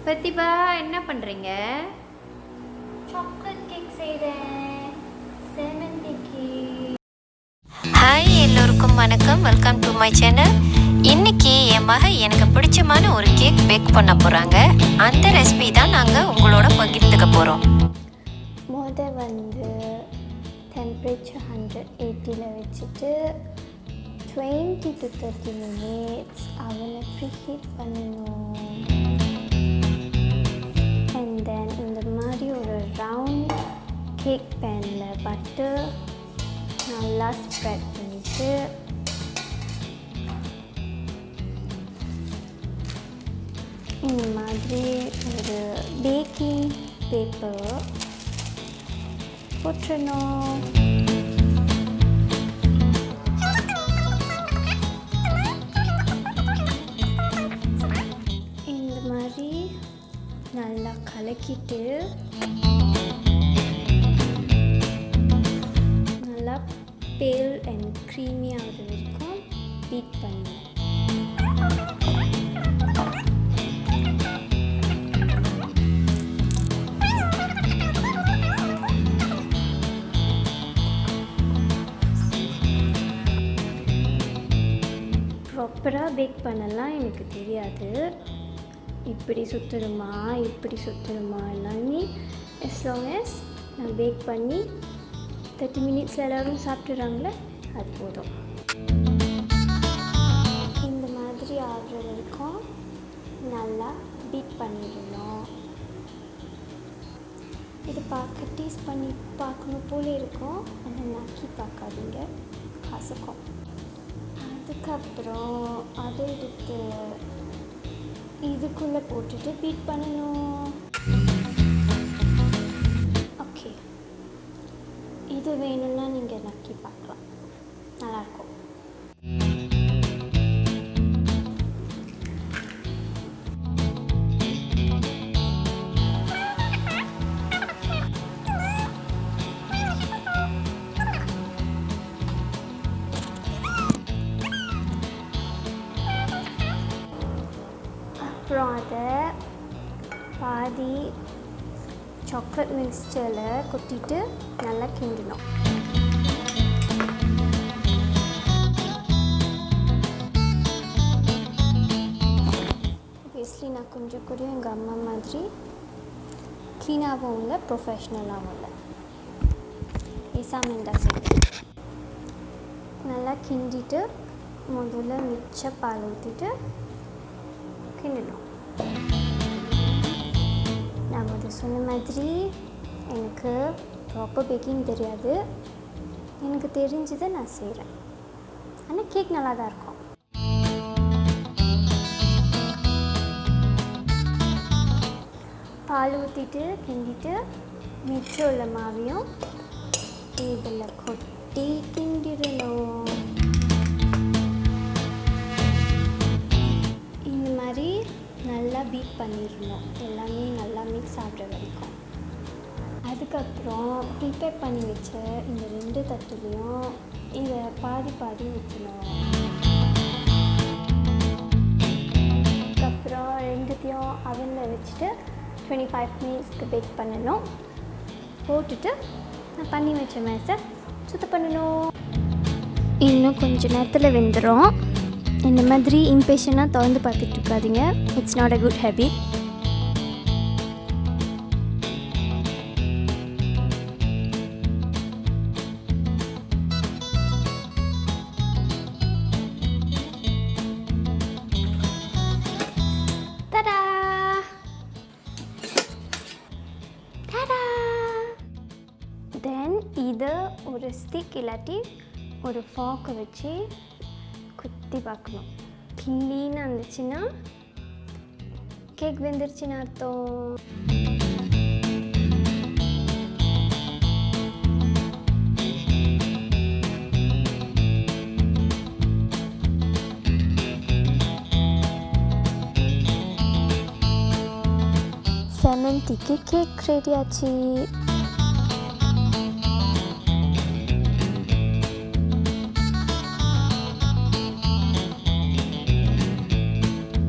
பிரதிபா என்ன பண்ணுறீங்க? Chocolate cake செய்கிறேன். செமந்தி கேக். ஹாய், எல்லோருக்கும் வணக்கம். Welcome to my channel. இன்றைக்கி என் மகள் எனக்கு பிடிச்சமான ஒரு கேக் பேக் பண்ண போகிறாங்க. அந்த ரெசிபி தான் நாங்கள் உங்களோட பகிர்ந்துக்க போகிறோம். வந்து டெம்பரேச்சர் 180 வச்சுட்டு 20 to 30 minutes அவனை ப்ரீஹீட் பண்ணணும். அண்ட் தென் இந்த மாதிரி ஒரு ரவுண்ட் கேக் பேனில் பட்டர் நல்லா ஸ்ப்ரெட் பண்ணிவிட்டு இந்த மாதிரி ஒரு பேக்கிங் பேப்பர் போட்டுறணும். இந்த மாதிரி நல்லா கலக்கிட்டு நல்லா பேல் அண்ட் க்ரீமி ஆகிற வரைக்கும் பீட் பண்ணணும். ப்ராப்பராக பேக் பண்ணலாம் எனக்கு தெரியாது. இப்படி சுற்றணுமா இப்படி சுற்றணுமா எல்லாமே as long as நான் பேக் பண்ணி 30 மினிட்ஸில் எல்லோரும் சாப்பிட்றாங்களே அது போதும். இந்த மாதிரி ஆகிற வரைக்கும் நல்லா பீட் பண்ணிடணும். இது பார்க்க டேஸ்ட் பண்ணி பார்க்கணும் போல இருக்கும், ஆனால் நக்கி பார்க்காதீங்க, கசக்கும். அதுக்கப்புறம் அதை எடுத்து இதுக்குள்ளே போட்டுட்டு பீட் பண்ணணும். ஓகே, இது வேணும்னா நீங்கள் நக்கி பார்க்கலாம், நல்லாயிருக்கும். அப்புறம் அதை பாதி சாக்லேட் மிக்ஸ்சரில் கொட்டிட்டு நல்லா கிண்டணும். ஆப்வியஸ்லி நான் கொஞ்சம் கூட எங்கள் அம்மா மாதிரி க்ளீனாகவும் இல்லை, ப்ரொஃபஷ்னலாகவும் இல்லை, ஏசாமண்டா செய்வேன். நல்லா கிண்டிட்டு முதல்ல மிச்ச பால் ஊற்றிட்டு கிண்டணும். நான் முதல் சொன்ன மாதிரி எனக்கு ப்ராப்பர் பேக்கிங் தெரியாது, எனக்கு தெரிஞ்சதை நான் செய்கிறேன். ஆனால் கேக் நல்லா தான் இருக்கும். பால் ஊற்றிட்டு கிண்டிட்டு மிச்சம் உள்ள மாவையும் இதில் கொட்டி கிண்டிடணும். இந்த மாதிரி நல்லா பீட் பண்ணிடணும், எல்லாமே நல்லா மிக்ஸ் ஆகிற வரைக்கும். அதுக்கப்புறம் ப்ரிப்பேர் பண்ணி வச்ச இந்த 2 தட்டுலையும் இதை பாதி பாதி ஊற்றணும். அதுக்கப்புறம் 2த்தையும் அவனில் வச்சுட்டு 25 மினிட்ஸ்க்கு பேக் பண்ணணும். போட்டுட்டு நான் பண்ணி வச்ச மேஸை சுத்தம் பண்ணணும். இன்னும் கொஞ்சம் நேரத்தில் வெந்துடும். இந்த மாதிரி இம்பேஷனாக திறந்து பார்த்துட்டு இருக்காதீங்க, it's not a good habit. தடா தடா. தென் இதை ஒரு ஸ்டிக் இல்லாட்டி ஒரு ஃபார்க்கை வச்சு குத்தி பார்க்கணும். க்ளீனாக இருந்துச்சுன்னா கேக் வெந்துருச்சுன்னு அர்த்தம். செமந்திக்கு கேக் ரெடி ஆச்சு.